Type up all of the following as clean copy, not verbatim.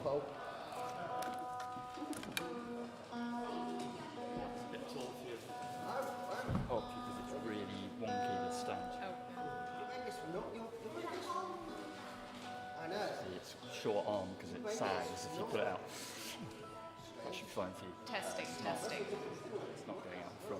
Paul. Bit tall for you. Oh, because it's really wonky, the stand. I know. See, it's short arm because it sags if you put it out. That should be fine for you. Testing, testing. It's not going out from.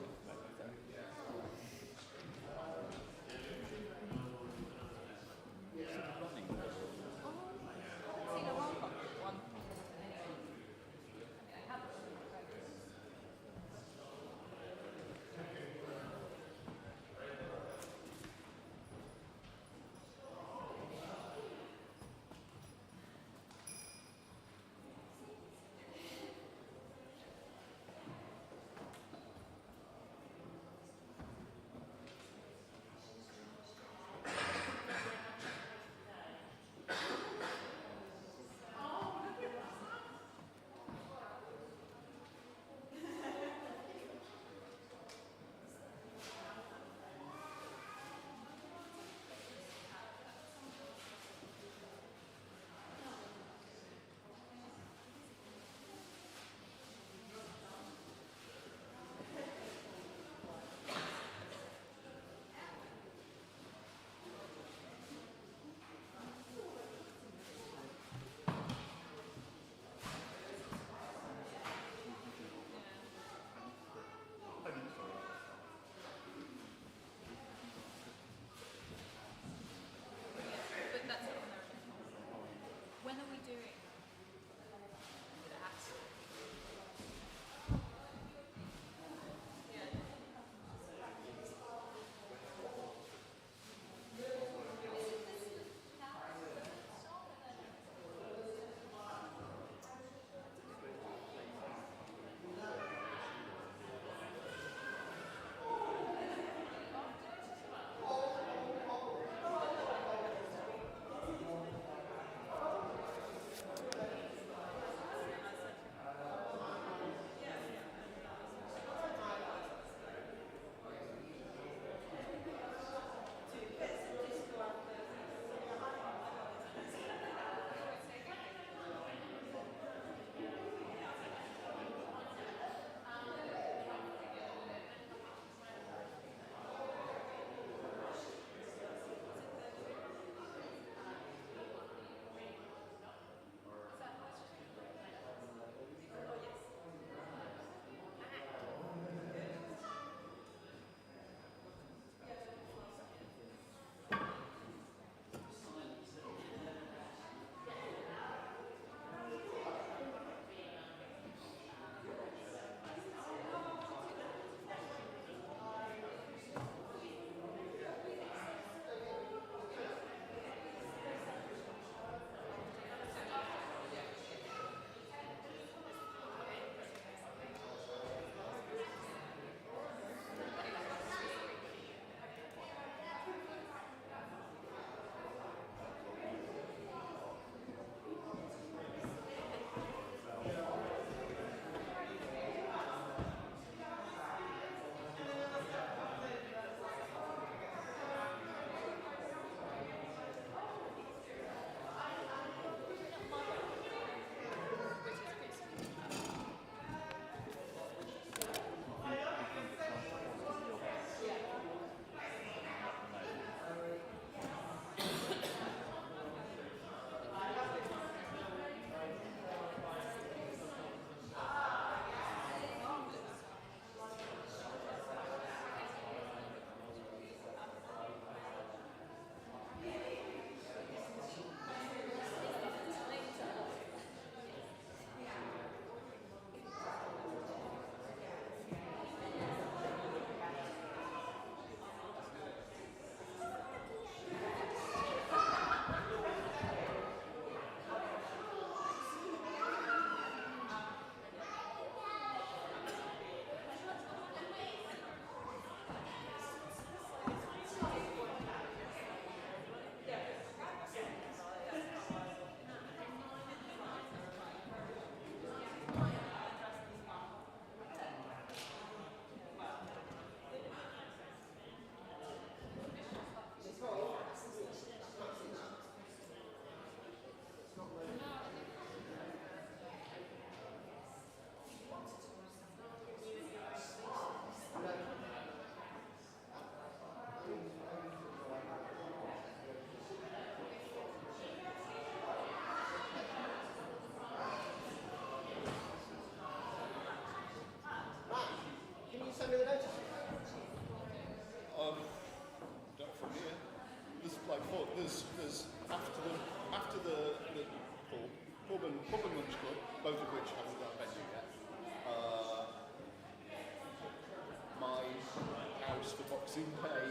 Boxing Day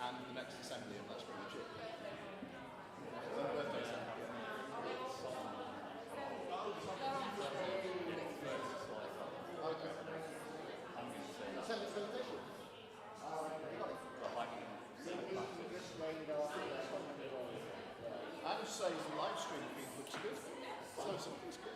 and the next assembly, and that's pretty much it. Birthday assembly. Okay. Seventh birthday? Adam says the live stream feed looks good. So something's good.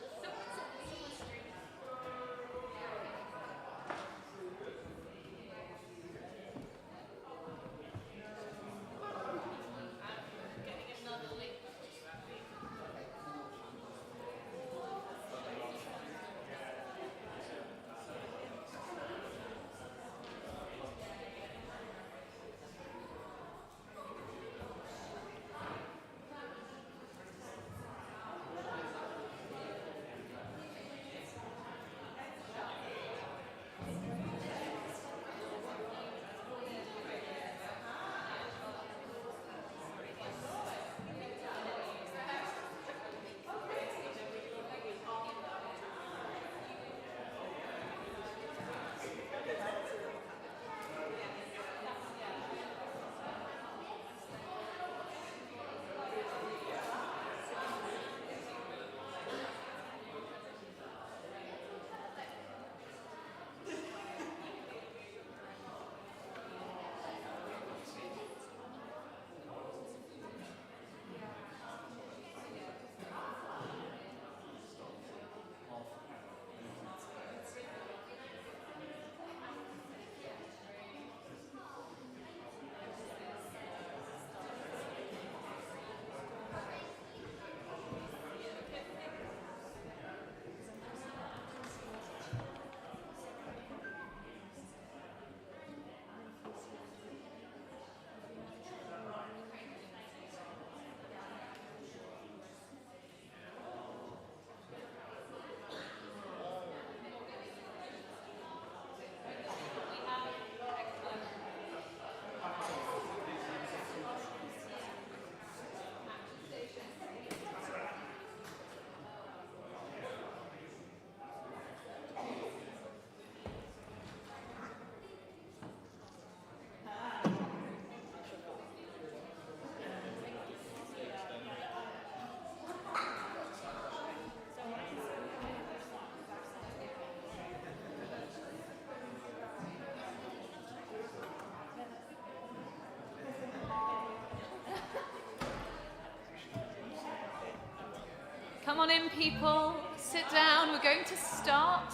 Come on in, people. Sit down. We're going to start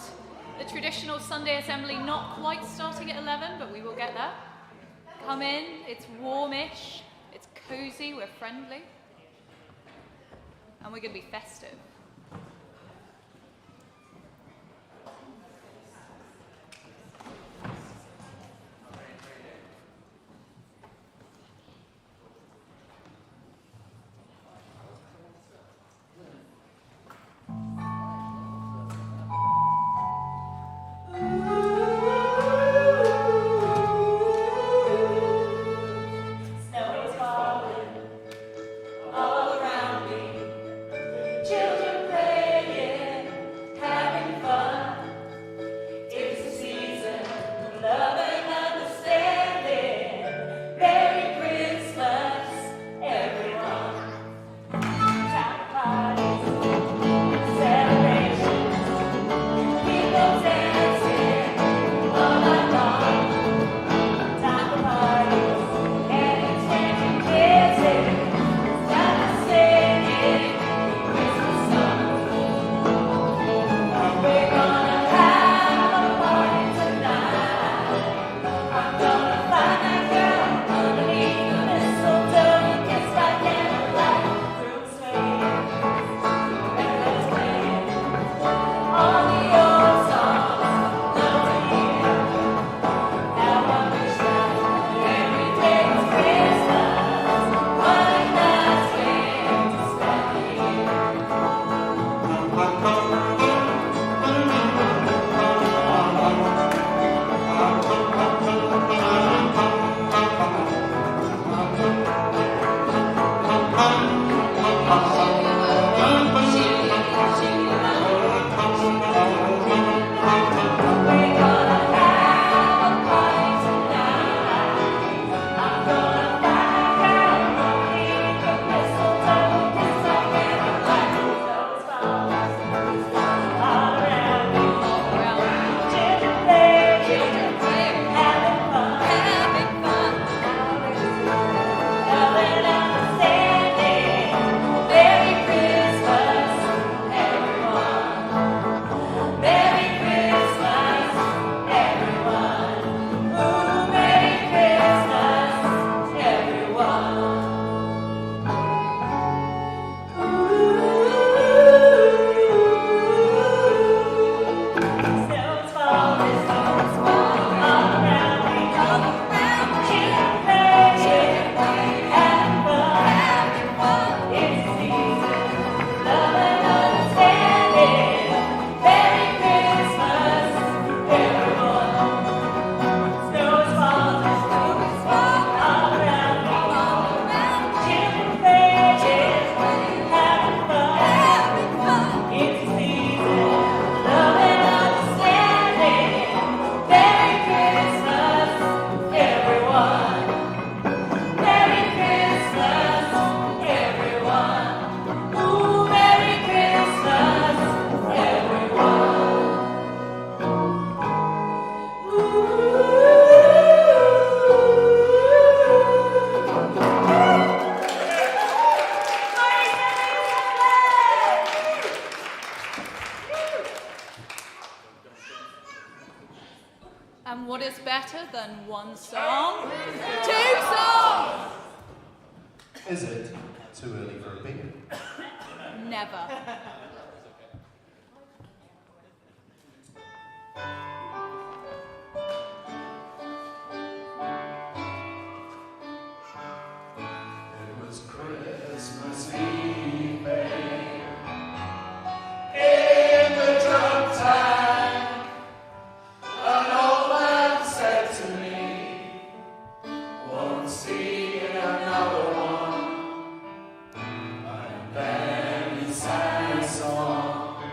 the traditional Sunday assembly, not quite starting at 11, but we will get there. Come in. It's warmish. It's cozy. We're friendly. And we're going to be festive. Children better than one song? Two songs! Is it too early for a beat? Never. It was Christmas Eve, babe, in the drum tank. An old man said to me, won't see another one. And then he sang a song,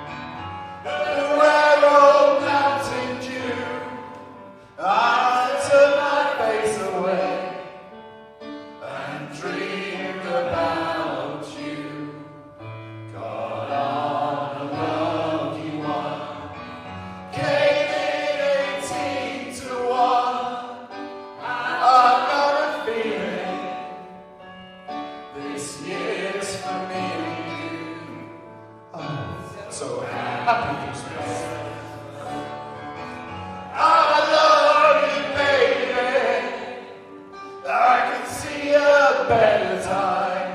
the red old mountain dew. I turned my face away and dreamed about you. Got on a lucky one, came in 18 to 1. I've got a feeling this year's for me and you. Oh, so happy Christmas. I love you, baby. I can see a better time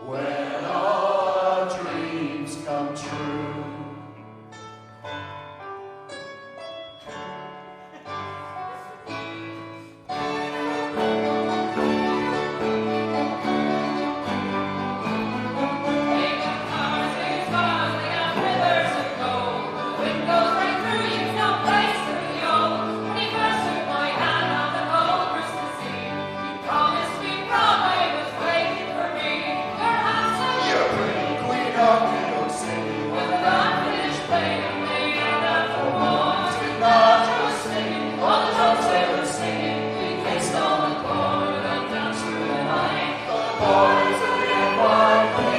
when all our dreams come true. You're pretty queen of New York City. Sing not just singing, all the drums they were singing. We faced on the corner and danced through the night. The boys of the NYPD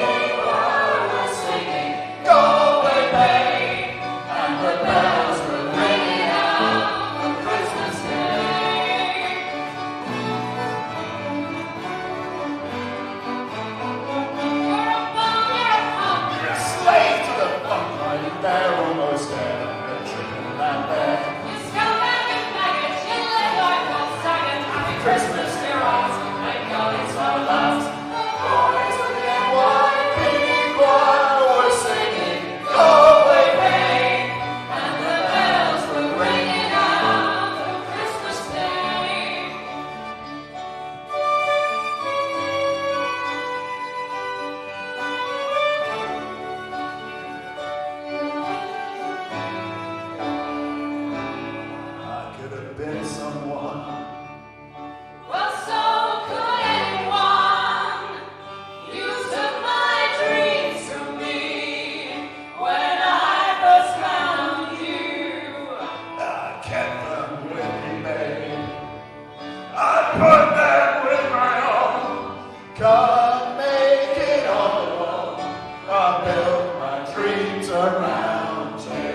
were singing, go away, babe. And the bells were ringing out on Christmas Day. You're a slave to the funk line, they're almost there. They're tripping and there. Christmas, dear eyes, thank God it's our last. The boys of the NYPD choir were singing, go away, babe. And the bells were ringing out on Christmas Day. I could have been someone. Well, so could anyone. You took my dreams from me when I first found you. I kept them with me, babe. I put them with my own. Can't make it all alone. I built my dreams around you.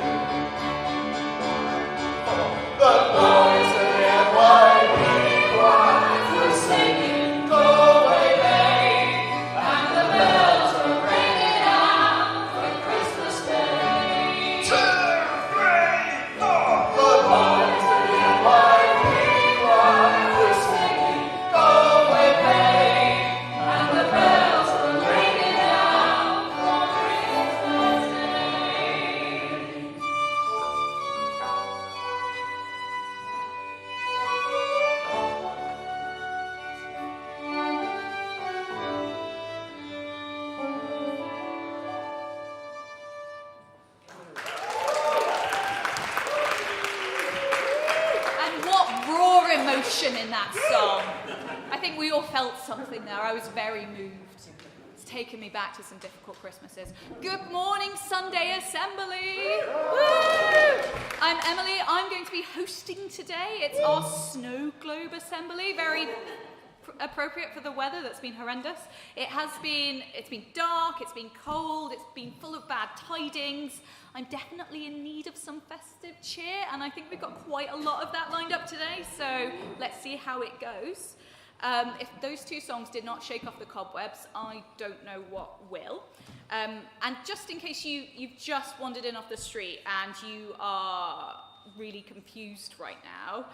The boys of the NYPD choir were singing, go away, babe. And the bells were ringing out for Christmas Day. 2, 3, 4. The boys of the NYPD choir were singing, go away, babe. And the bells were ringing out for Christmas Day. And what raw emotion in that song. I think we all felt something there. I was very moved. It's taken me back to some difficult Christmases. Good morning, Sunday Assembly. Woo! I'm Emily. I'm going to be hosting today. It's our snow globe assembly. Very appropriate for the weather that's been horrendous. It's been dark, it's been cold, it's been full of bad tidings. I'm definitely in need of some festive cheer, and I think we've got quite a lot of that lined up today, so let's see how it goes. If those two songs did not shake off the cobwebs, I don't know what will. And just in case you've just wandered in off the street and really confused right now,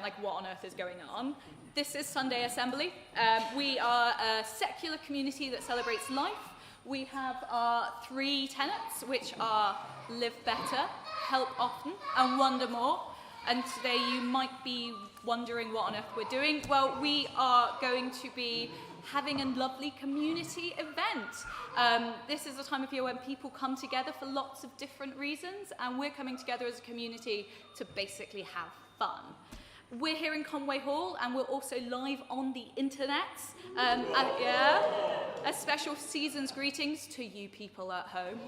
like what on earth is going on. This is Sunday Assembly. We are a secular community that celebrates life. We have our 3 tenets, which are live better, help often, and wonder more. And today you might be wondering what on earth we're doing. Well, we are going to be having a lovely community event. This is a time of year when people come together for lots of different reasons, and we're coming together as a community to basically have fun. We're here in Conway Hall, and we're also live on the internet. A special season's greetings to you people at home,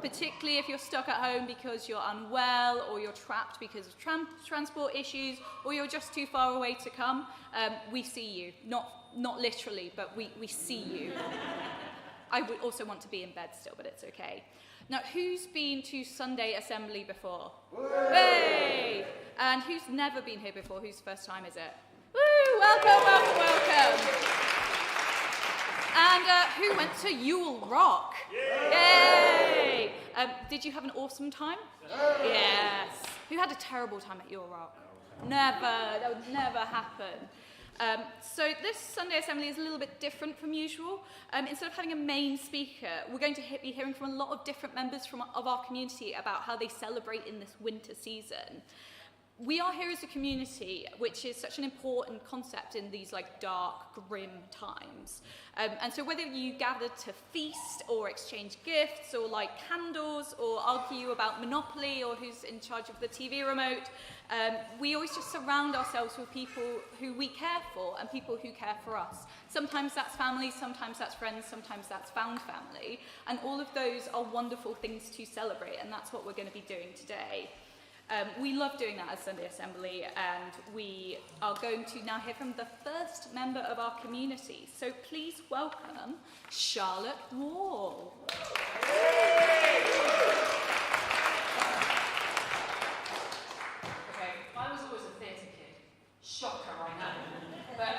particularly if you're stuck at home because you're unwell, or you're trapped because of transport issues, or you're just too far away to come. We see you, not literally, but we see you. I would also want to be in bed still, but it's okay. Now, who's been to Sunday Assembly before? Hey! And who's never been here before? Whose first time is it? Woo! Welcome. And who went to Yule Rock? Yay! Did you have an awesome time? Yes. Who had a terrible time at Yule Rock? Never. That would never happen. So this Sunday Assembly is a little bit different from usual. Instead of having a main speaker, we're going to be hearing from a lot of different members of our community about how they celebrate in this winter season. We are here as a community, which is such an important concept in these like dark, grim times. And so whether you gather to feast or exchange gifts or light candles or argue about Monopoly or who's in charge of the TV remote, we always just surround ourselves with people who we care for and people who care for us. Sometimes that's family, sometimes that's friends, sometimes that's found family. And all of those are wonderful things to celebrate, and that's what we're going to be doing today. We love doing that as Sunday Assembly, and we are going to now hear from the first member of our community. So please welcome Charlotte Wall. Okay, I was always a theatre kid. Shocker, I know. But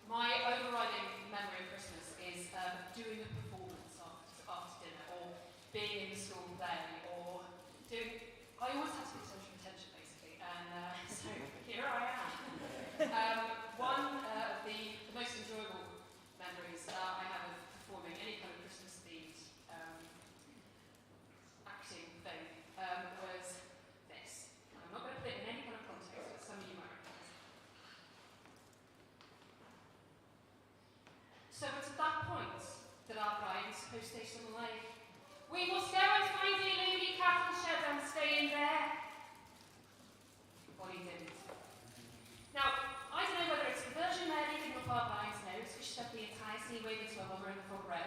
my overriding memory of Christmas is doing a performance after dinner, or being in the school play, or I always had to get social attention, basically, and so here I am. One of the most enjoyable memories I have of performing any kind of Christmas-themed acting thing was this. I'm not going to put it in any kind of context, but some of you might recognise it. So it's at that point that our bride is supposed to say something like, "We must go and find the Lady Cattle Shed and stay in there." Well, he didn't. Now, I don't know whether it's the Virgin Mary giving up our bride's nose, fished up the entire sea waving to a mother in the front row,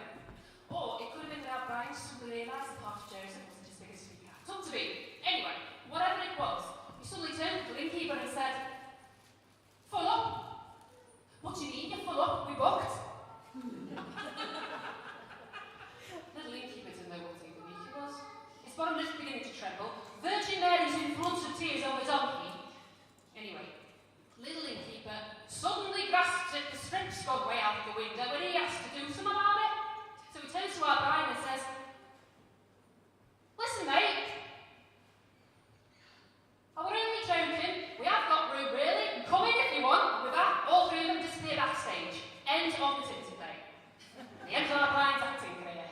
or it could have been that our bride suddenly realised that part of Joseph wasn't as big as he had up to be. Anyway, whatever it was, he suddenly turned to the innkeeper and said, "Full up? What do you mean you're full up? We booked." Little innkeeper didn't know what Tingle Week was. His bottom lip beginning to tremble. Virgin Mary's in floods of tears over donkey. Anyway, little innkeeper suddenly grasped at the strips gone way out of the window when he has to do something about it. So he turns to our bride and says, "Listen, mate. I were only joking. We have got room, really. Come in if you want." With that, all 3 of them disappear backstage. End of nativity play. The end of our bride's acting career.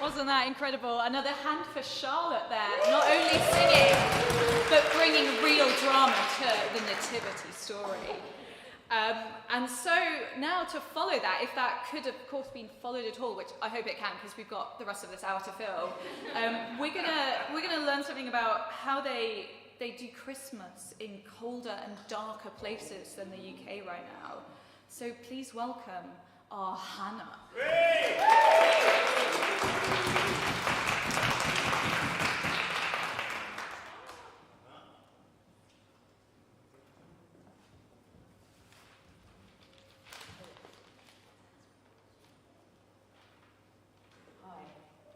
Wasn't that incredible? Another hand for Charlotte there. Not only singing, but bringing real drama to the nativity story. And so now to follow that, if that could have, of course, been followed at all, which I hope it can because we've got the rest of this hour to fill, we're gonna learn something about how they do Christmas in colder and darker places than the UK right now. So please welcome our Hannah.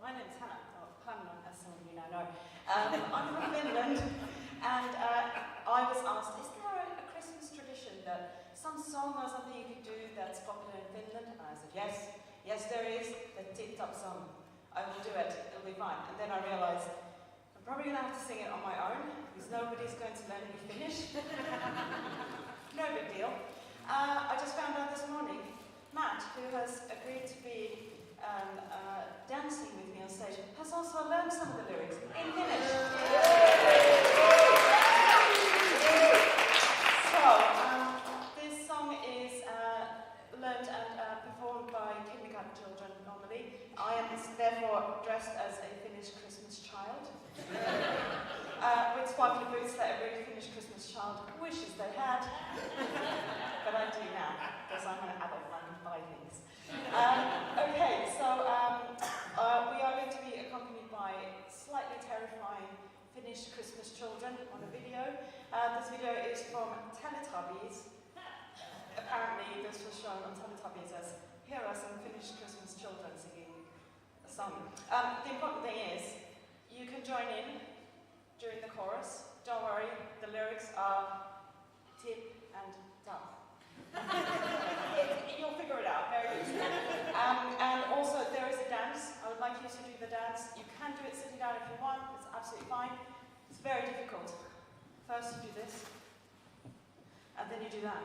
My name's Hannah, or Hannah, as some of you now know. I'm from Finland, and I was asked, is there a Christmas tradition tip-top song. I will do it, it'll be fine. And then I realised, I'm probably going to have to sing it on my own, because nobody's going to let me finish. No big deal. I just found out this morning, Matt, who has agreed to be dancing with me on stage, has also learned some of the lyrics in Finnish. So, this song is learned and performed by kindergarten children normally. I am therefore dressed as a Finnish Christmas child. With sparkly boots that every Finnish Christmas child wishes they had. But I do now, because I'm an adult and I can buy things. Okay, so we are going to be accompanied by slightly terrifying Finnish Christmas children on a video. This video is from Teletubbies. Apparently this was shown on Teletubbies as, here are some Finnish Christmas children singing a song. The important thing is, you can join in during the chorus. Don't worry, the lyrics are tip and tap. You'll figure it out very easily. And also, there is a dance. I would like you to do the dance. You can do it sitting down if you want. It's absolutely fine. It's very difficult. First you do this, and then you do that.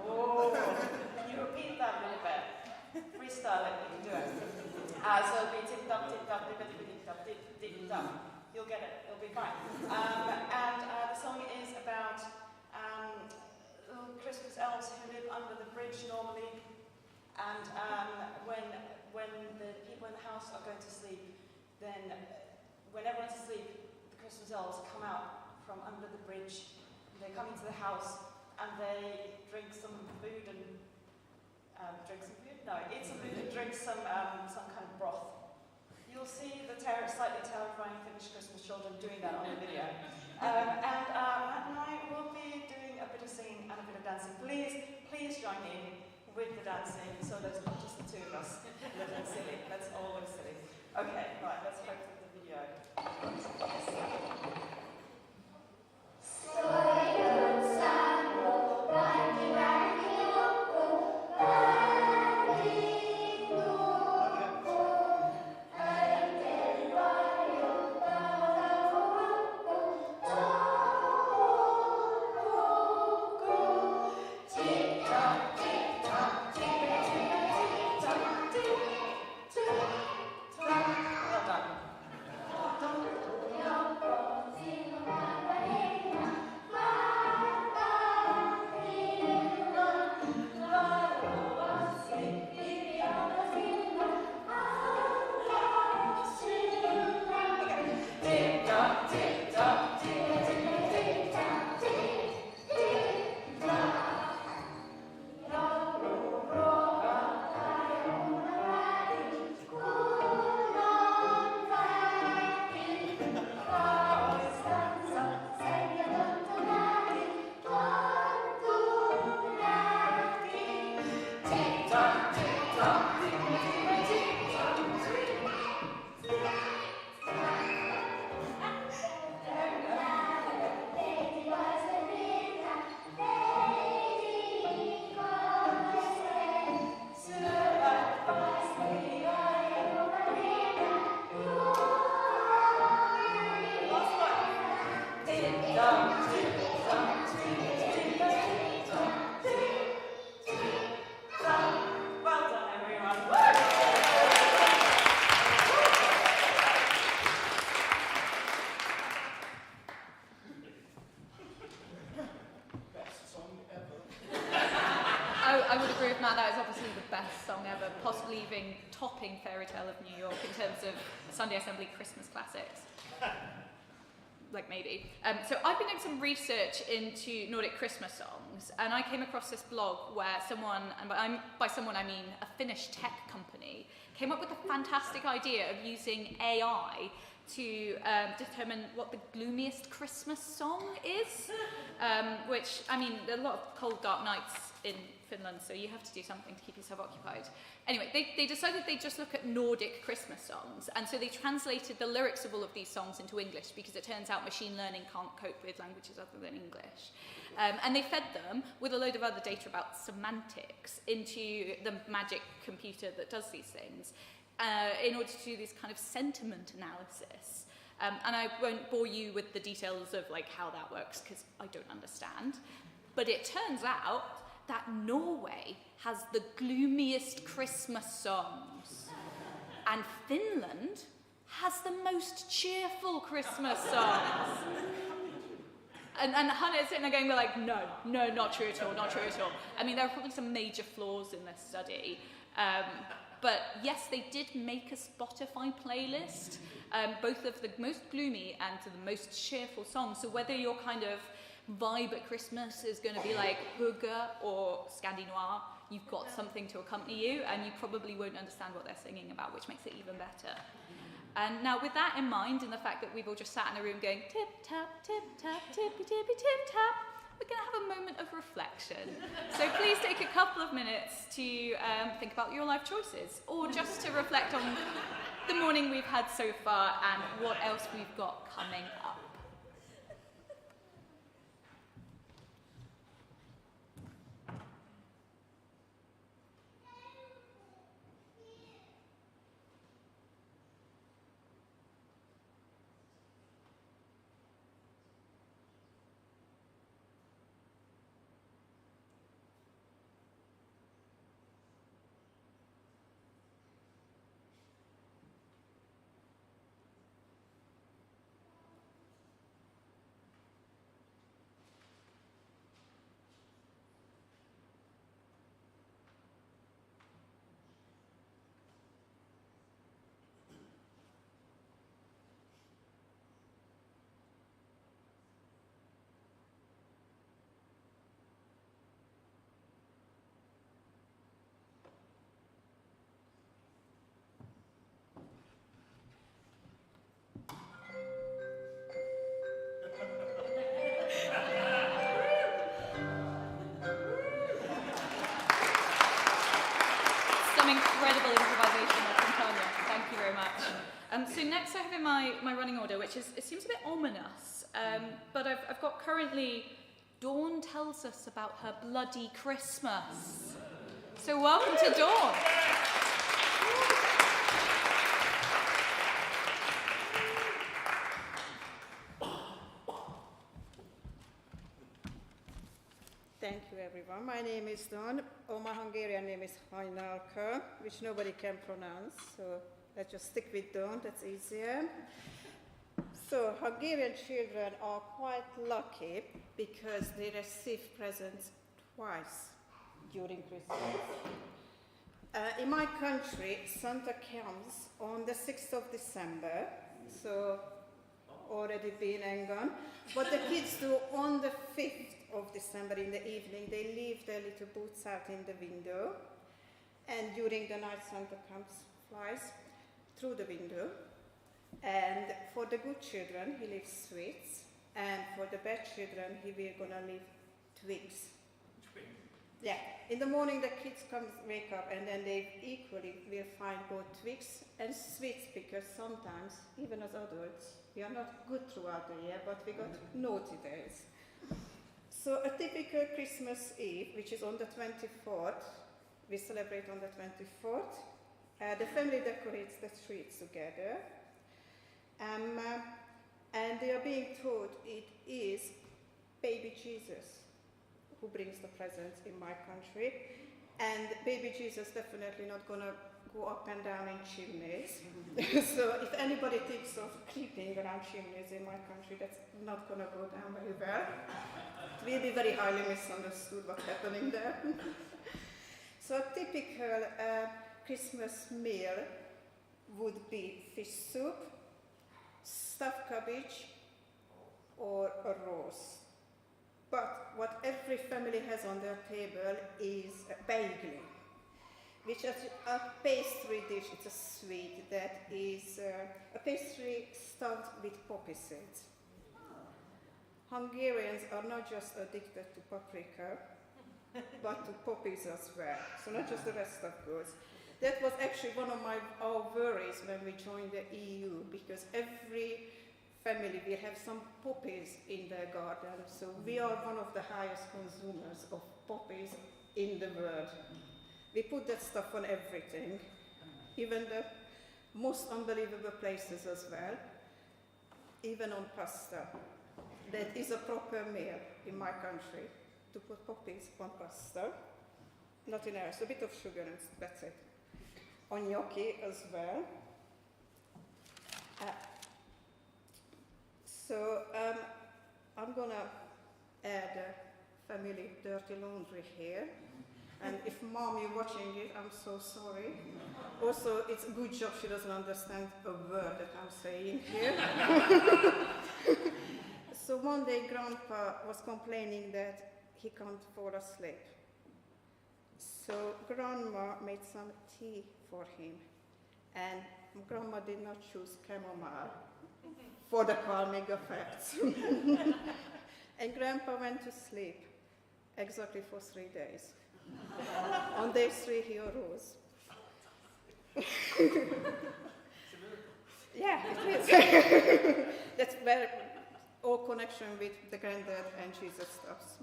Oh, can you repeat that a little bit? Freestyle it, you can do it. So it'll be tip-top, tip-top, tip-top, tip-top. You'll get it, it'll be fine. And the song is about little Christmas elves who live under the bridge normally, and when the people in the house are going to sleep, then when everyone's asleep, the Christmas elves come out from under the bridge, and they come into the house, and they drink some food and eat some food and drink some kind of broth. You'll see the slightly terrifying Finnish Christmas children doing that on the video. And I will be doing a bit of singing and a bit of dancing. Please join in with the dancing so that it's not just the two of us looking silly. That's all look silly. Okay, right, let's hope that the video. I would agree with Matt, that is obviously the best song ever, possibly even topping Fairy Tale of New York in terms of Sunday Assembly Christmas classics. Like maybe. So I've been doing some research into Nordic Christmas songs, and I came across this blog where someone, and by someone I mean a Finnish tech company, came up with a fantastic idea of using AI to determine what the gloomiest Christmas song is, which, I mean, there are a lot of cold, dark nights in Finland, so you have to do something to keep yourself occupied. Anyway, they decided they'd just look at Nordic Christmas songs, and so they translated the lyrics of all of these songs into English, because it turns out machine learning can't cope with languages other than English. And they fed them with a load of other data about semantics into the magic computer that does these things. in order to do this kind of sentiment analysis. And I won't bore you with the details of like how that works because I don't understand. But it turns out that Norway has the gloomiest Christmas songs, and Finland has the most cheerful Christmas songs. And Hannah is sitting there going, like, no, not true at all, not true at all. I mean, there are probably some major flaws in this study. But yes, they did make a Spotify playlist, both of the most gloomy and to the most cheerful songs. So whether your kind of vibe at Christmas is going to be like Hygge or Scandinois, you've got something to accompany you, and you probably won't understand what they're singing about, which makes it even better. And now with that in mind, and the fact that we've all just sat in a room going tip-tap, tippy-tippy, tip-tap, we're going to have a moment of reflection. So please take a couple of minutes to think about your life choices, or just to reflect on the morning we've had so far and what else we've got coming up. Incredible improvisation from Tanya. Thank you very much. So next I have in my running order, which is, it seems a bit ominous, but I've got currently Dawn tells us about her bloody Christmas. So welcome to Dawn. Thank you, everyone. My name is Dawn. Oh, my Hungarian name is Hajnalka, which nobody can pronounce, so let's just stick with Dawn, that's easier. So Hungarian children are quite lucky because they receive presents twice during Christmas. In my country, Santa comes on the 6th of December, so already been and gone. What the kids do on the 5th of December in the evening, they leave their little boots out in the window, and during the night Santa flies through the window, and for the good children he leaves sweets, and for the bad children he will gonna leave twigs. Yeah, in the morning the kids wake up and then they equally will find both twigs and sweets, because sometimes, even as adults, we are not good throughout the year, but we got naughty days. So a typical Christmas Eve, which is on the 24th, we celebrate on the 24th. The family decorates the streets together. And they are being told it is baby Jesus who brings the presents in my country. And baby Jesus definitely not gonna go up and down in chimneys. So if anybody thinks of creeping around chimneys in my country, that's not gonna go down very well. It will be very highly misunderstood what's happening there. So a typical Christmas meal would be fish soup, stuffed cabbage, or a roast. But what every family has on their table is a bagel, which is a pastry dish. It's a sweet that is a pastry stuffed with poppy seeds. Hungarians are not just addicted to paprika, but to poppies as well. So not just the rest of goods. That was actually one of our worries when we joined the EU, because every family will have some poppies in their garden. So we are one of the highest consumers of poppies in the world. We put that stuff on everything, even the most unbelievable places as well, even on pasta. That is a proper meal in my country, to put poppies on pasta. Nothing else, a bit of sugar and that's it. On gnocchi as well. I'm gonna add family dirty laundry here. And if Mom, you're watching it, I'm so sorry. Also, it's a good job she doesn't understand a word that I'm saying here. So one day Grandpa was complaining that he can't fall asleep. So Grandma made some tea for him. And Grandma did not choose chamomile for the calming effects. And Grandpa went to sleep exactly for 3 days. On day 3, he arose. Yeah, it is. That's where all connection with the granddad and Jesus stops.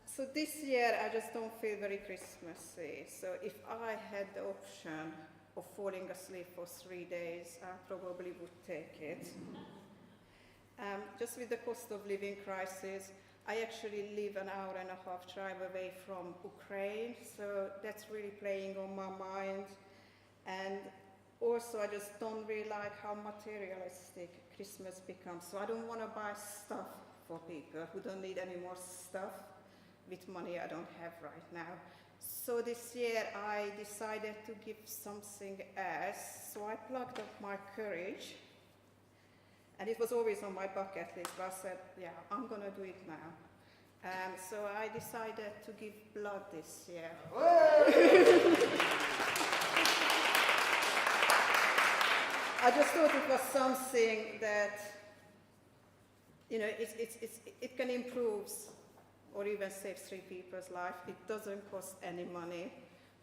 So this year, I just don't feel very Christmassy. So if I had the option of falling asleep for 3 days, I probably would take it. Just with the cost of living crisis, I actually live an hour and a half drive away from Ukraine, so that's really playing on my mind. And also, I just don't really like how materialistic Christmas becomes. So I don't want to buy stuff for people who don't need any more stuff with money I don't have right now. So this year I decided to give something else. So I plugged up my courage. And it was always on my bucket list, but I said, yeah, I'm going to do it now. So I decided to give blood this year. I just thought it was something that, you know, it can improve or even save 3 people's life. It doesn't cost any money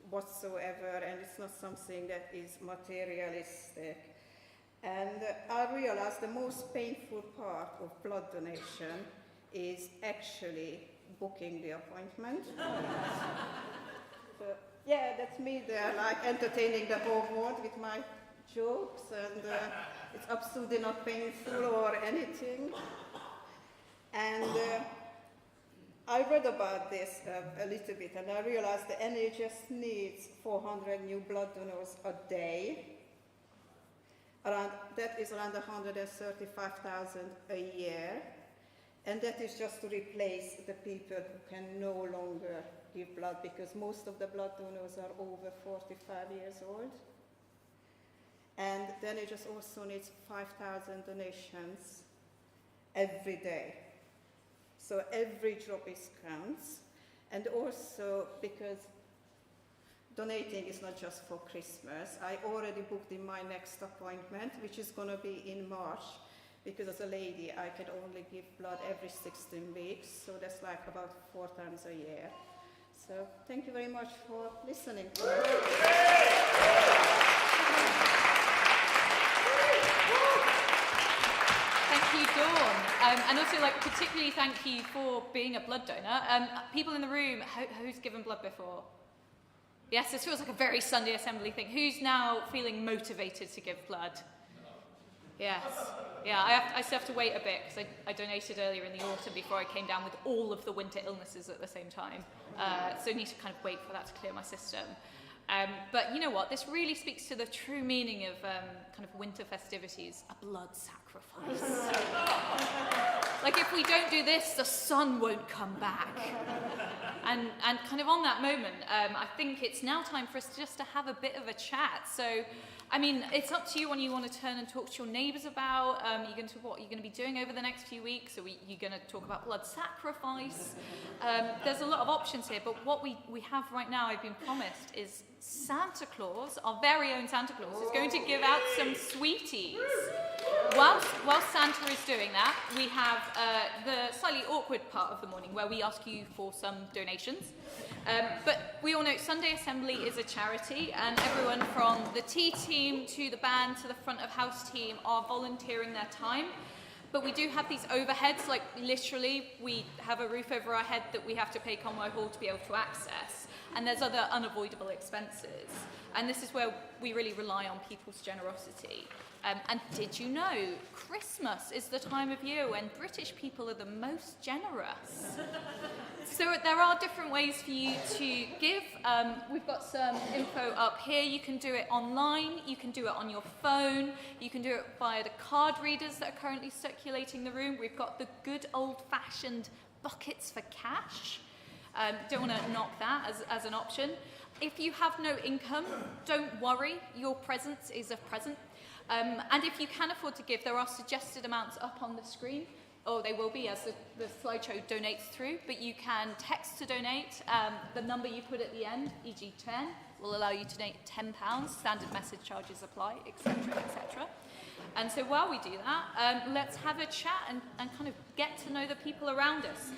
whatsoever, and it's not something that is materialistic. And I realized the most painful part of blood donation is actually booking the appointment. So, yeah, that's me there, like entertaining the whole world with my jokes, and it's absolutely not painful or anything. And I read about this a little bit, and I realized the NHS needs 400 new blood donors a day. That is around 135,000 a year, and that is just to replace the people who can no longer give blood, because most of the blood donors are over 45 years old. And then it just also needs 5,000 donations every day. So every drop is counts, and also because donating is not just for Christmas. I already booked in my next appointment, which is going to be in March, because as a lady, I can only give blood every 16 weeks, so that's like about 4 times a year. So thank you very much for listening to me. Thank you, Dawn. And also, particularly thank you for being a blood donor. People in the room, who's given blood before? Yes, this feels like a very Sunday Assembly thing. Who's now feeling motivated to give blood? Yes. Yeah, I still have to wait a bit because I donated earlier in the autumn before I came down with all of the winter illnesses at the same time. So I need to kind of wait for that to clear my system. But you know what? This really speaks to the true meaning of kind of winter festivities, a blood sacrifice. Like if we don't do this, the sun won't come back. And kind of on that moment, I think it's now time for us just to have a bit of a chat. So, I mean, it's up to you when you want to turn and talk to your neighbours about. You're going to what you're going to be doing over the next few weeks. So you're going to talk about blood sacrifice. There's a lot of options here, but what we have right now, I've been promised, is Santa Claus, our very own Santa Claus, is going to give out some sweeties. Whilst Santa is doing that, we have the slightly awkward part of the morning where we ask you for some donations. But we all know Sunday Assembly is a charity, and everyone from the tea team to the band to the front of house team are volunteering their time. But we do have these overheads, literally we have a roof over our head that we have to pay Conway Hall to be able to access. and there's other unavoidable expenses. And this is where we really rely on people's generosity. And did you know Christmas is the time of year when British people are the most generous? So there are different ways for you to give. We've got some info up here. You can do it online, you can do it on your phone, you can do it via the card readers that are currently circulating the room. We've got the good old-fashioned buckets for cash. Don't want to knock that as an option. If you have no income, don't worry, your presence is a present. And if you can afford to give, there are suggested amounts up on the screen, or they will be as the slideshow donates through, but you can text to donate. The number you put at the end, e.g. 10, will allow you to donate £10, standard message charges apply, etc., etc. And so while we do that, let's have a chat and kind of get to know the people around us.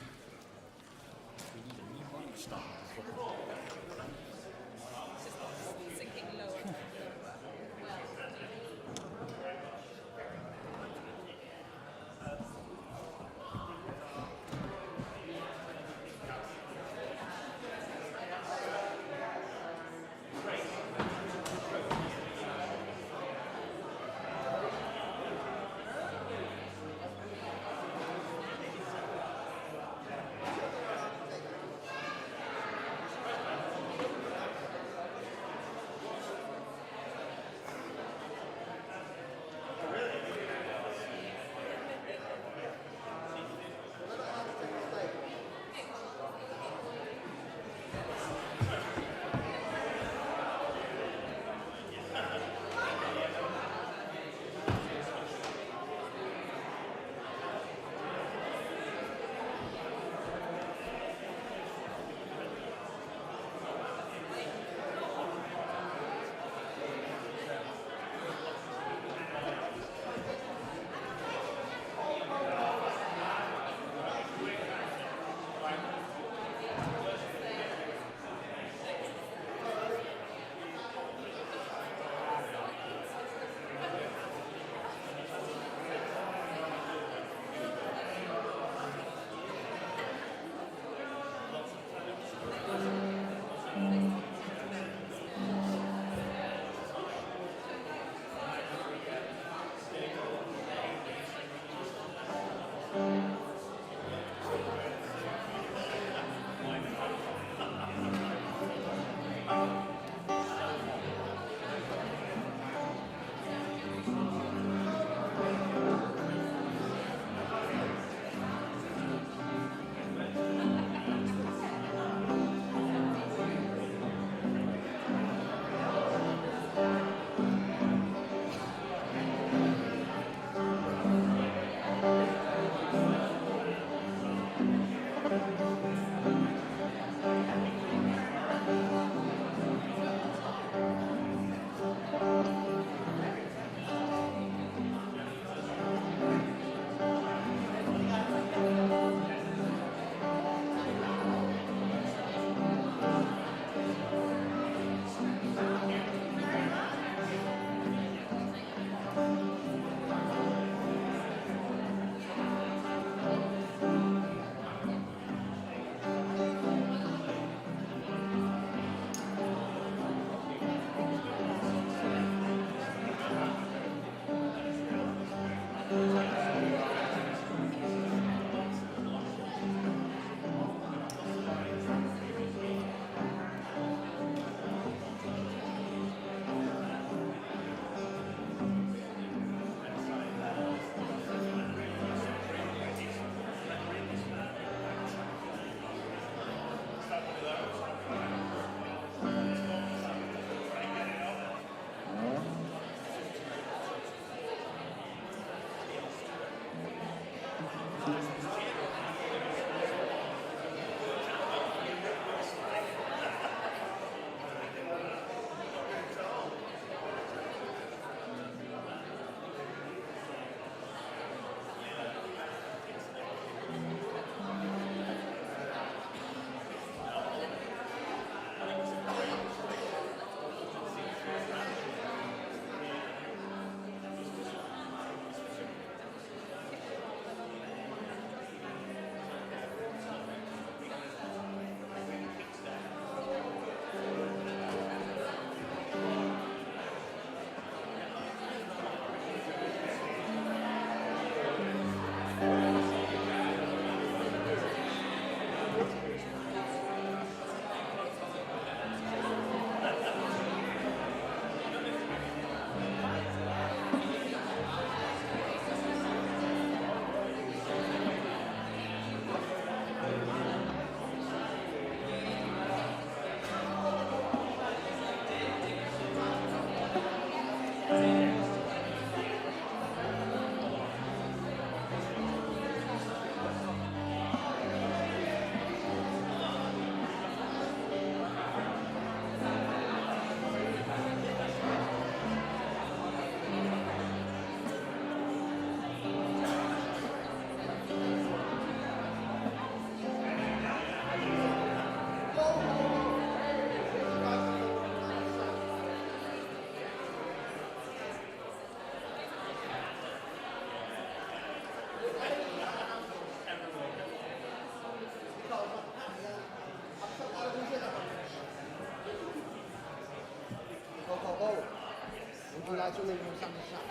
you like something from Santa's shop?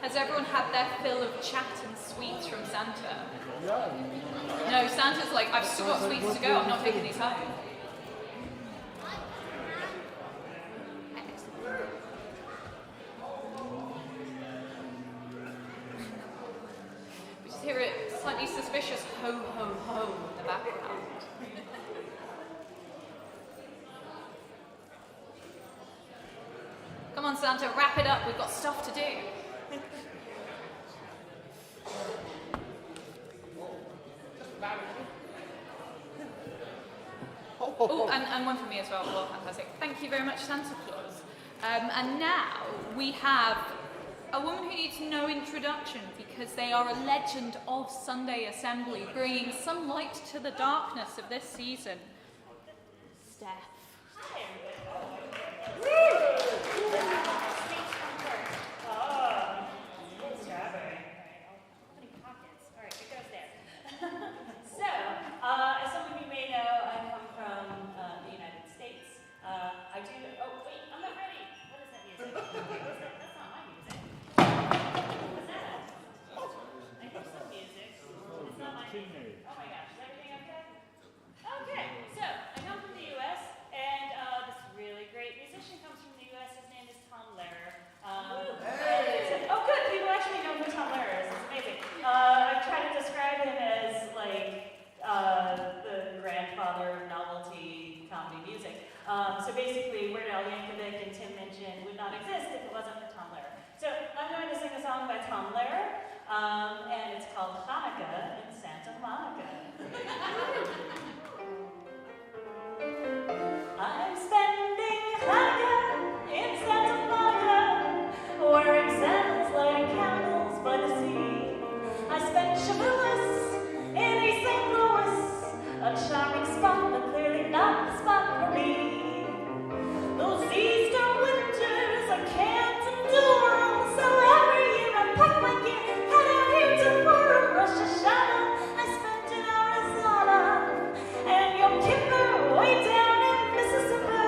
Has everyone had their fill of chat and sweets from Santa? No. No, Santa's like, I've still got sweets to go, I'm not taking these home. We just hear a slightly suspicious ho ho ho in the background. Come on, Santa, wrap it up, we've got stuff to do. Oh, and one for me as well. Well, fantastic. Thank you very much, Santa Claus. And now we have a woman who needs no introduction because they are a legend of Sunday Assembly, bringing some light to the darkness of this season. Steph. Hi, everybody. Strawberry. How many pockets? All right, it goes there. So, as some of you may know, I come from the United States. I do. Oh, wait, I'm not ready. What is that music? That's not my music. What was that? I hear some music. It's not my music. Oh my gosh, is everything okay? Okay, so I come from the U.S. and this really great musician comes from the U.S. His name is Tom Lehrer. Oh, good. People actually know who Tom Lehrer is. It's amazing. I try to describe him as like the grandfather of novelty comedy music. So basically, Weird Al Yankovic and Tim Minchin would not exist if it wasn't for Tom Lehrer. So I'm going to sing a song by Tom Lehrer, and it's called Hanukkah in Santa Monica. I'm spending Hanukkah in Santa Monica, wearing sandals, lighting candles by the sea. I spent Shavuos in East St. Louis, a charming spot, but clearly not the spot for me. Those Easter winters I can't endure, so every year I pack my gear, head out here to Purim, Rosh Hashanah I spent in Arizona, and Yom Kippur way down in Mississippi.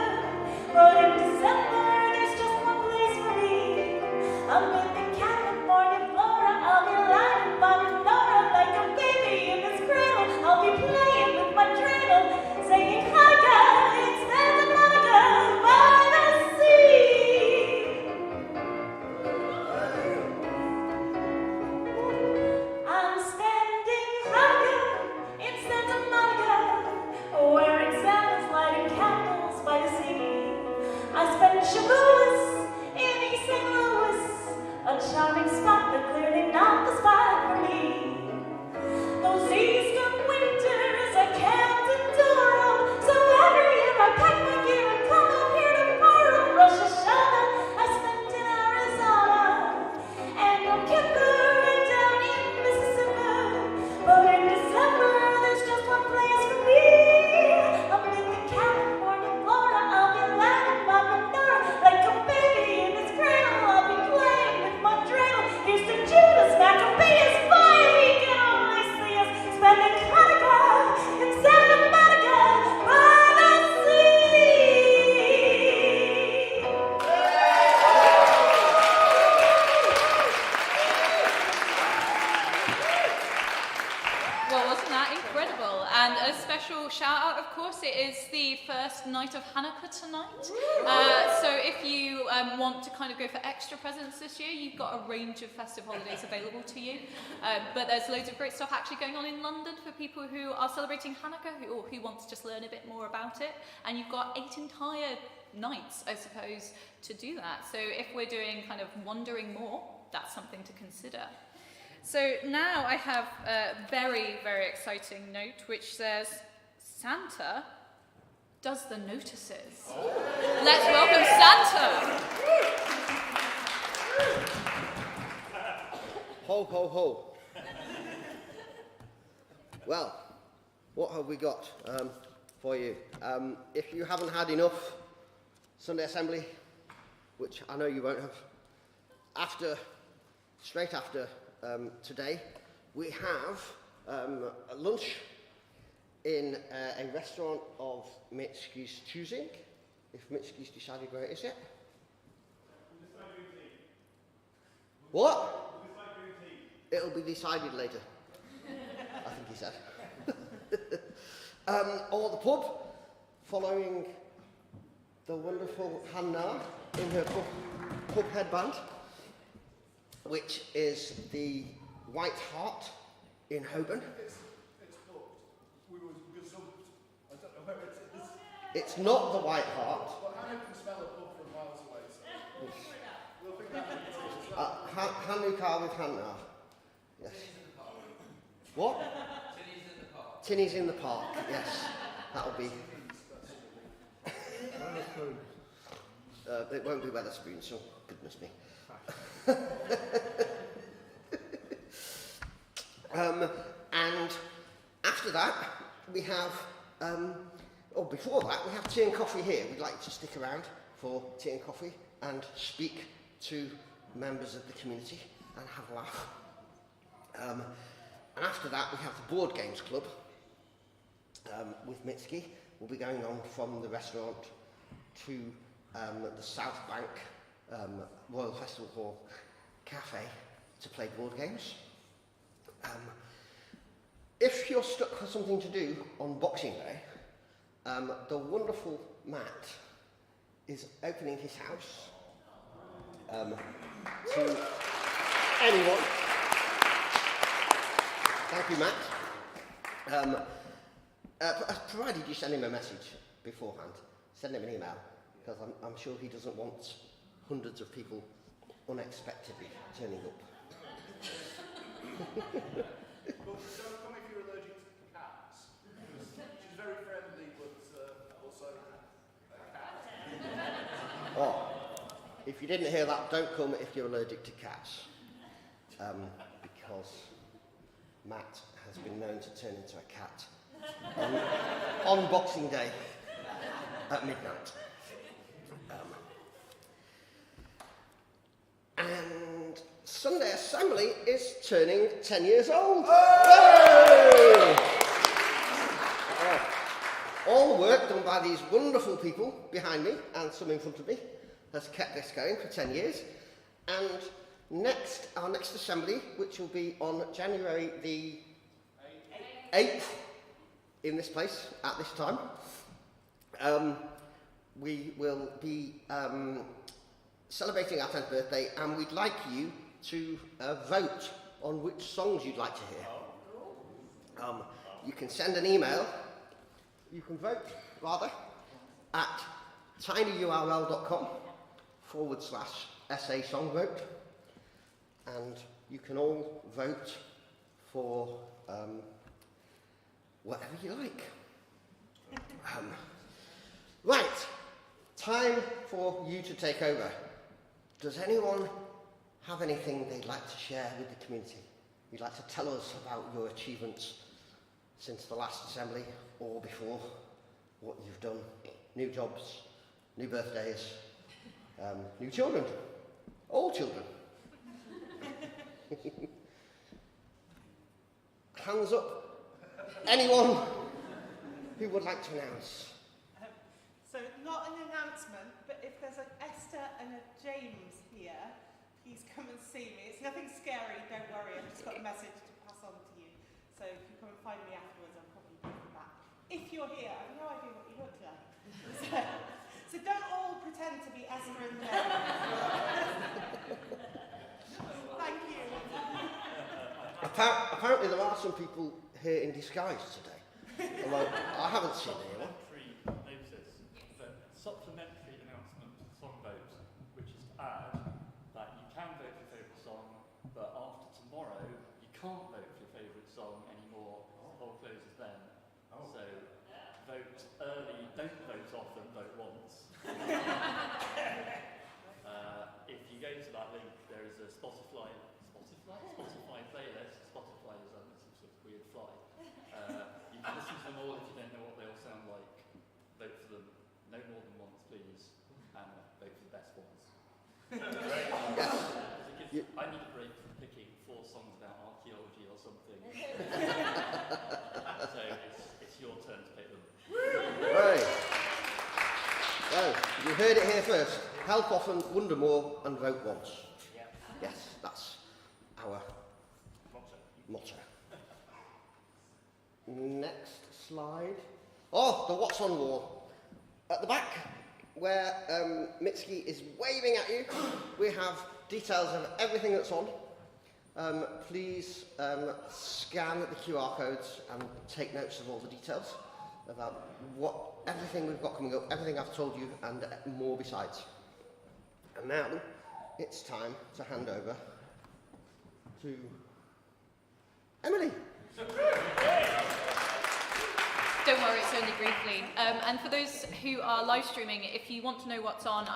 But in December there's just one place for me. I'm in California, Flora. I'll be lying by menorah like a baby in this cradle. I'll be playing with my dreidel, singing Hanukkah in Santa Monica by the sea. I'm spending Hanukkah in Santa Monica, wearing sandals, lighting candles by the sea. I spent Shavuos in East St. Louis, a charming spot, but clearly not the spot for me. Those Easter winters I can't endure, so every year I pack my gear and come out here to Purim, Rosh Hashanah I spent in Arizona, and Yom Kippur right down in Mississippi. But in December there's just one place for me. I'm in California, Flora. I'll be lying by menorah like a baby in his cradle. I'll be playing with my dreidel. Here's to Judas Maccabeus 5. He can only see us spending Hanukkah in Santa Monica by the sea. Well, wasn't that incredible? And a special shout out, of course, it is the first night of Hanukkah tonight. So if you want to kind of go for extra presents this year, you've got a range of festive holidays available to you. But there's loads of great stuff actually going on in London for people who are celebrating Hanukkah or who want to just learn a bit more about it. And you've got 8 entire nights, I suppose, to do that. So if we're doing kind of wondering more, that's something to consider. So now I have a very, very exciting note which says, Santa does the notices. Let's welcome Santa. Ho, ho, ho. Well, what have we got for you? If you haven't had enough Sunday Assembly, which I know you won't have, straight after today, we have a lunch in a restaurant of Mitski's choosing, if Mitski's decided where it is yet. What? It'll be decided later, I think he said. Or the pub, following the wonderful Hannah in her pub headband, which is the White Hart in Holborn. It's booked. We were gazumped. I don't know where it is. It's not the White Hart. But Hannah can smell a pub from miles away, so we'll think that as well. Hanukkah with Hannah. Yes. What? Tinny's in the park, yes. That'll be. It won't be Wetherspoons, oh goodness me. And after that, we have, or before that, we have tea and coffee here. We'd like you to stick around for tea and coffee and speak to members of the community and have a laugh. And after that, we have the Board Games Club with Mitski. We'll be going on from the restaurant to the South Bank Royal Festival Hall Cafe to play board games. If you're stuck for something to do on Boxing Day, the wonderful Matt is opening his house to anyone. Thank you, Matt. Provided you send him a message beforehand, send him an email, because I'm sure he doesn't want hundreds of people unexpectedly turning up. But don't come if you're allergic to cats. She's very friendly, but also a cat. Oh, if you didn't hear that, don't come if you're allergic to cats, because Matt has been known to turn into a cat on Boxing Day at midnight. And Sunday Assembly is turning 10 years old. Hey! All the work done by these wonderful people behind me and some in front of me has kept this going for 10 years. And our next assembly, which will be on January the 8th in this place at this time, we will be celebrating our 10th birthday, and we'd like you to vote on which songs you'd like to hear. You can send an email, you can vote rather, at tinyurl.com/SA song vote, and you can all vote for whatever you like. Right, time for you to take over. Does anyone have anything they'd like to share with the community? You'd like to tell us about your achievements since the last assembly or before, what you've done, new jobs, new birthdays, new children, all children. Hands up. Anyone who would like to announce? So not an announcement, but if there's an Esther and a James here, please come and see me. It's nothing scary, don't worry, I've just got a message to pass on to you. So if you come and find me afterwards, I'll probably bring you back. If you're here, I have no idea what you look like. So don't all pretend to be Esther and James. Thank you. Apparently there are some people here in disguise today. Although I haven't seen anyone. Notice that supplementary announcement to the song vote, which is to add that you can vote for your favourite song, but after tomorrow you can't vote for your favourite song anymore. The poll closes then. So vote early, don't vote often, vote once. If you go to that link, there is a Spotify playlist. Spotify is some sort of weird fly. You can listen to them all if you don't know what they all sound like. Vote for them no more than once, please, and vote for the best ones. I need a break from picking 4 songs about archaeology or something. So it's your turn to pick them. Right. Well, you heard it here first. Help often, wonder more, and vote once. Yes, that's our motto. Next slide. Oh, the what's on wall. At the back, where Mitski is waving at you, we have details of everything that's on. Please scan the QR codes and take notes of all the details about everything we've got coming up, everything I've told you, and more besides. And now it's time to hand over to Emily. Don't worry, it's only briefly. And for those who are live streaming, if you want to know what's on,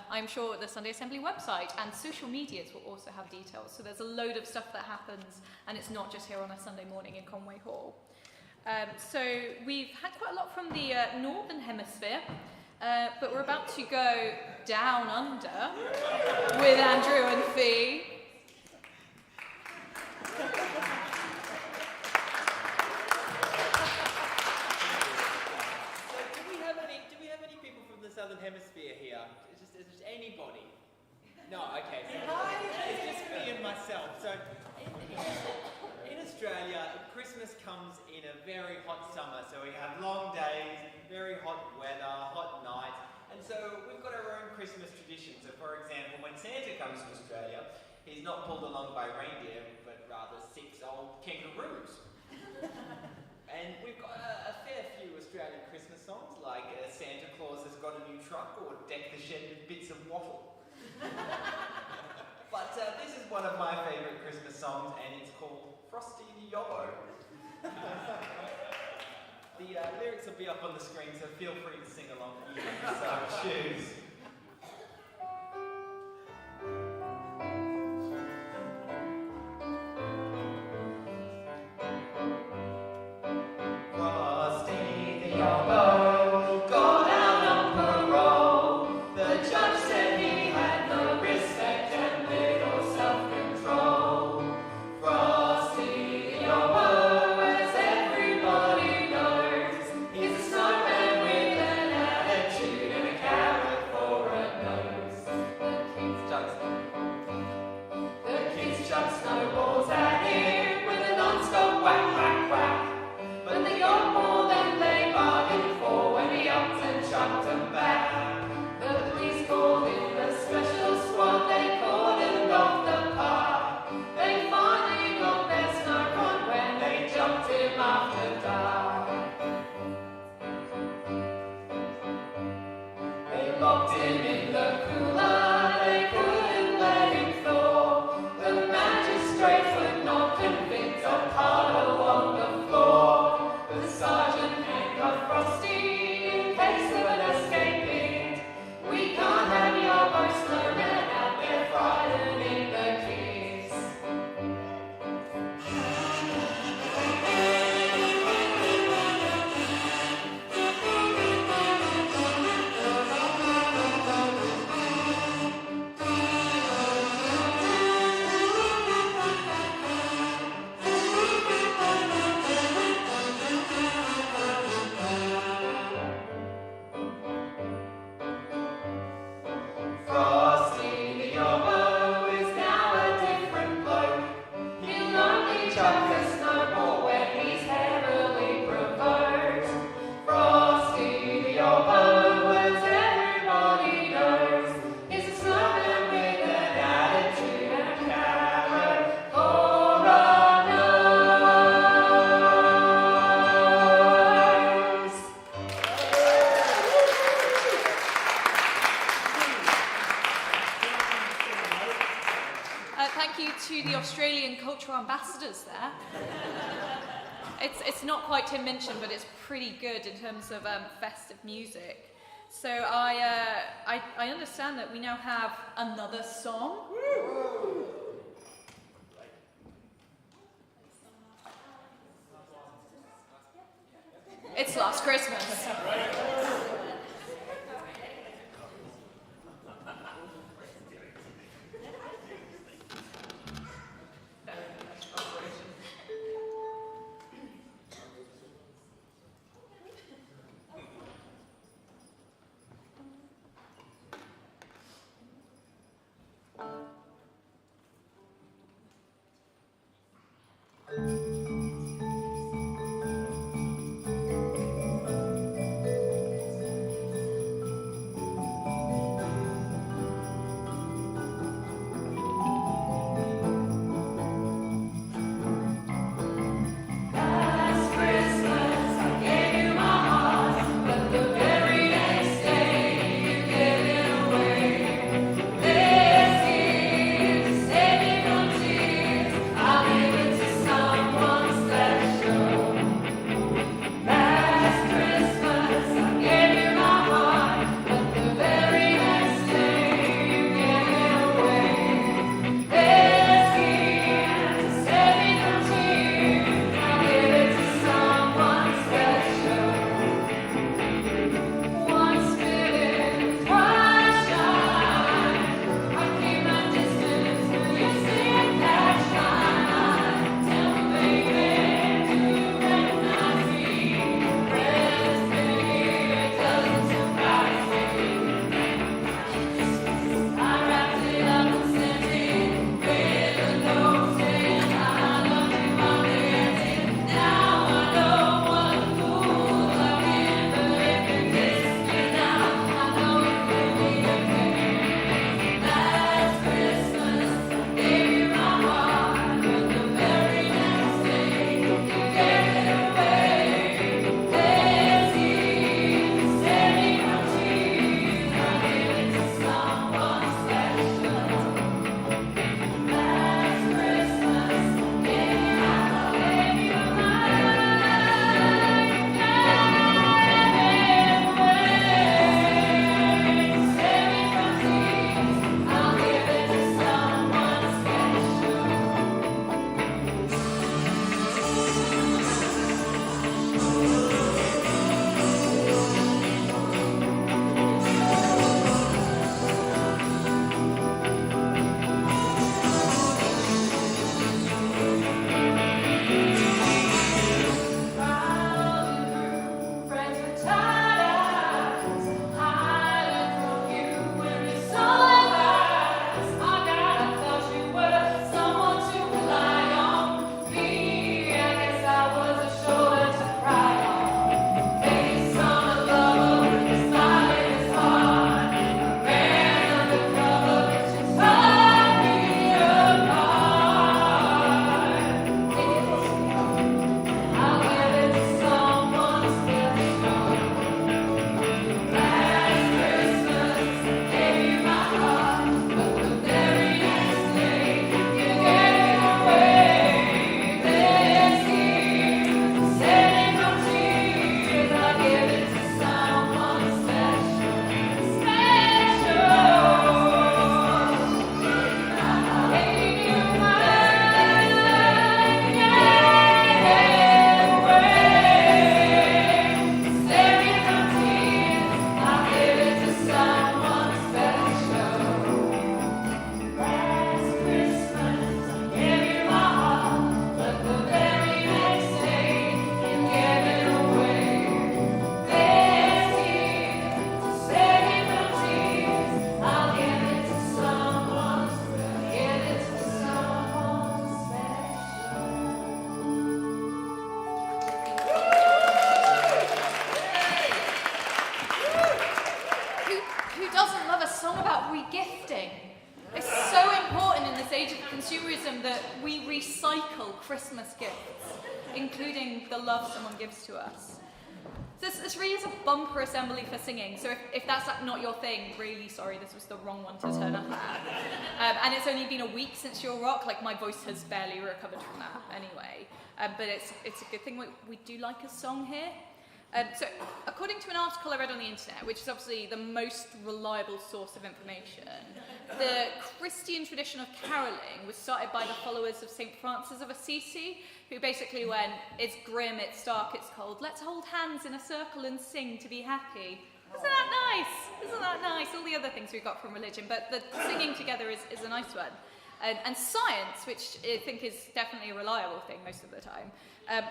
I'm sure the Sunday Assembly website and social medias will also have details. So there's a load of stuff that happens, and it's not just here on a Sunday morning in Conway Hall. So we've had quite a lot from the Northern Hemisphere, but we're about to go down under with Andrew and Fee. Southern Hemisphere here. Is just anybody? No, okay. So it's just me and myself. So in Australia, Christmas comes in a very hot summer. So we have long days, very hot weather, hot nights. And so we've got our own Christmas tradition. So for example, when Santa comes to Australia, he's not pulled along by reindeer, but rather 6 old kangaroos. And we've got a fair few Australian Christmas songs, like Santa Claus has got a new truck, or Deck the Shed with Bits of Wattle. But this is one of my favourite Christmas songs, and it's called Frosty the Yolo. The lyrics will be up on the screen, so feel free to sing along if you so choose. Ambassadors there. It's not quite Tim Minchin, but it's pretty good in terms of festive music. So I understand that we now have another song. It's Last Christmas. song about regifting. It's so important in this age of consumerism that we recycle Christmas gifts, including the love someone gives to us. So this really is a bumper assembly for singing, so if that's not your thing, really sorry, this was the wrong one to turn up at. And it's only been a week since your rock, like my voice has barely recovered from that anyway. But it's a good thing we do like a song here. So, according to an article I read on the internet, which is obviously the most reliable source of information, the Christian tradition of caroling was started by the followers of St. Francis of Assisi, who basically went, it's grim, it's dark, it's cold, let's hold hands in a circle and sing to be happy. Isn't that nice? Isn't that nice? All the other things we got from religion, but the singing together is a nice one. And science, which I think is definitely a reliable thing most of the time,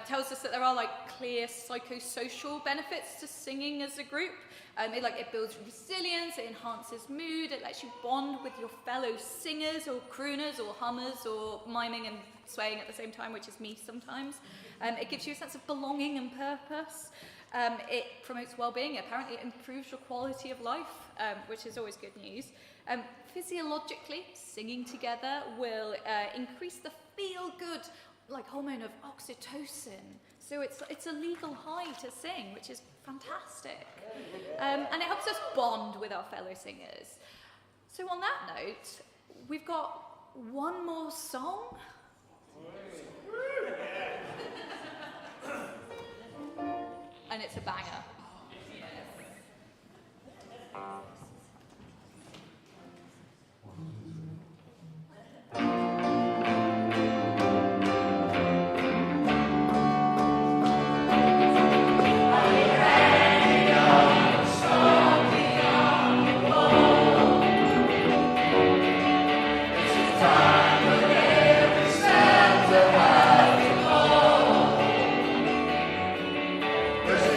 tells us that there are like clear psychosocial benefits to singing as a group. It builds resilience, it enhances mood, it lets you bond with your fellow singers or crooners or hummers or miming and swaying at the same time, which is me sometimes. It gives you a sense of belonging and purpose. It promotes well-being. Apparently it improves your quality of life, which is always good news. Physiologically, singing together will increase the feel-good hormone of oxytocin. So it's a legal high to sing, which is fantastic. And it helps us bond with our fellow singers. So on that note, we've got one more song. And it's a banger.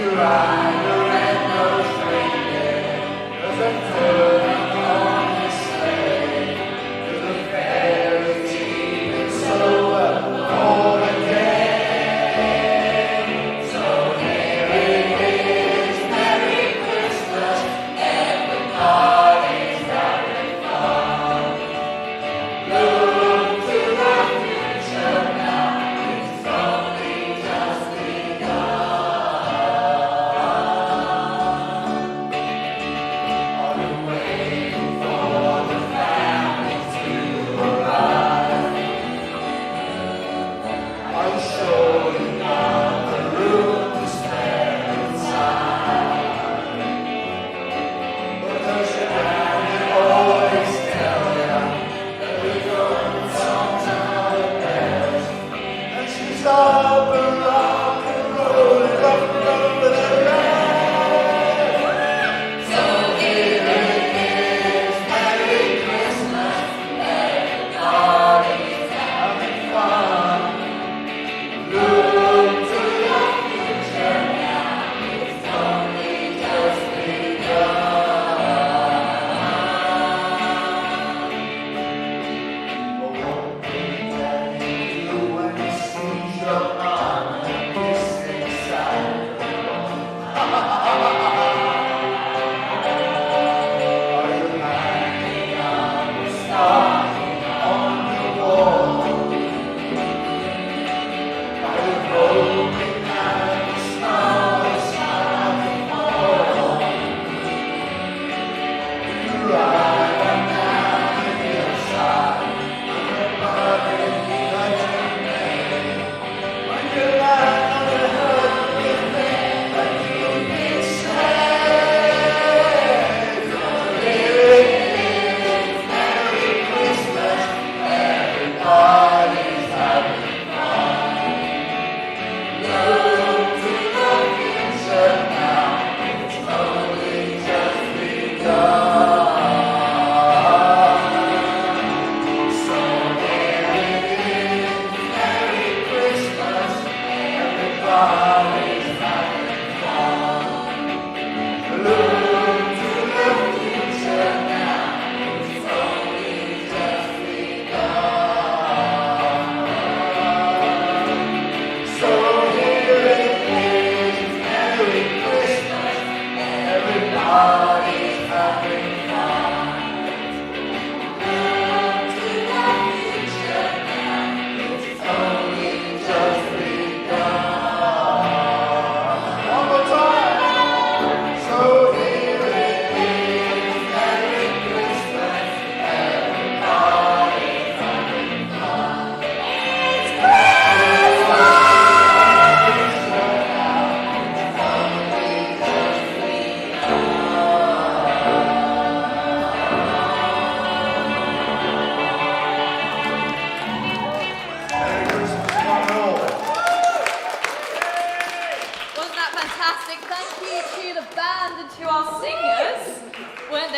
Rider and no stranger,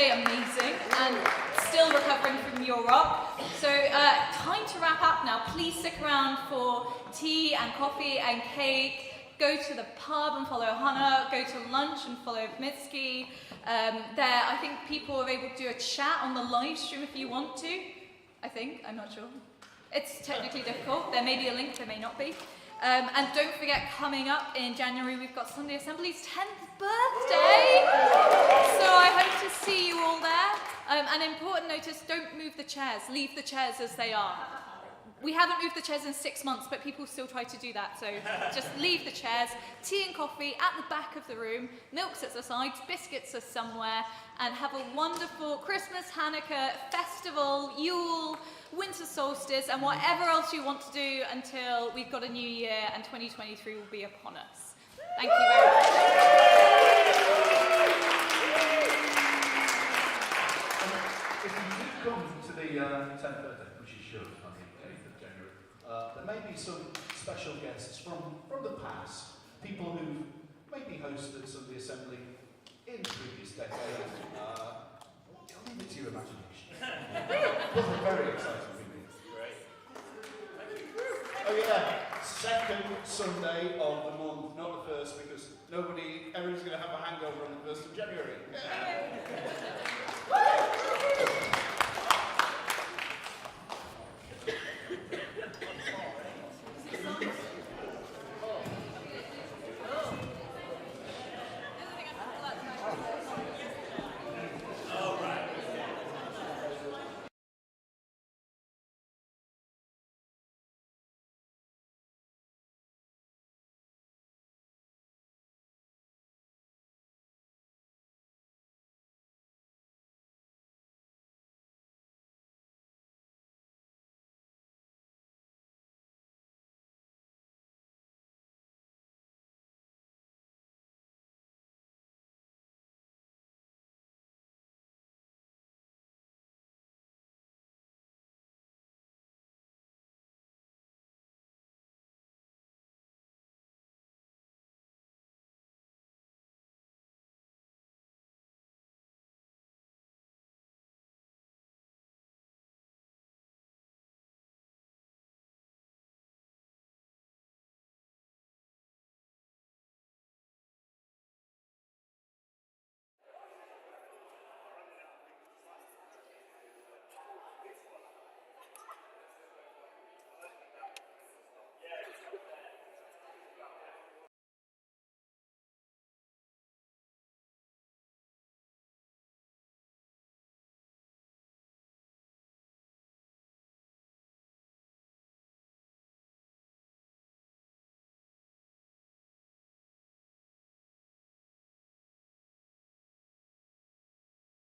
yesterday, amazing, and still recovering from your rock. So time to wrap up now. Please stick around for tea and coffee and cake. Go to the pub and follow Hannah. Go to lunch and follow Mitski. There, I think people are able to do a chat on the live stream if you want to. I think, I'm not sure. It's technically difficult. There may be a link, there may not be. And don't forget, coming up in January, we've got Sunday Assembly's 10th birthday. So I hope to see you all there. An important notice, don't move the chairs. Leave the chairs as they are. We haven't moved the chairs in 6 months, but people still try to do that. So just leave the chairs. Tea and coffee at the back of the room. Milk's at the sides, biscuits are somewhere. And have a wonderful Christmas, Hanukkah, festival, Yule, winter solstice, and whatever else you want to do until we've got a new year and 2023 will be upon us. Thank you very much. If you do come to the 10th birthday, which you should, on the 8th of January, there may be some special guests from the past, people who maybe hosted Sunday Assembly in previous decades. I'll leave it to your imagination. Those are very exciting people. Great. Oh yeah, second Sunday of the month, not the first, because everyone's going to have a hangover on the 1st of January.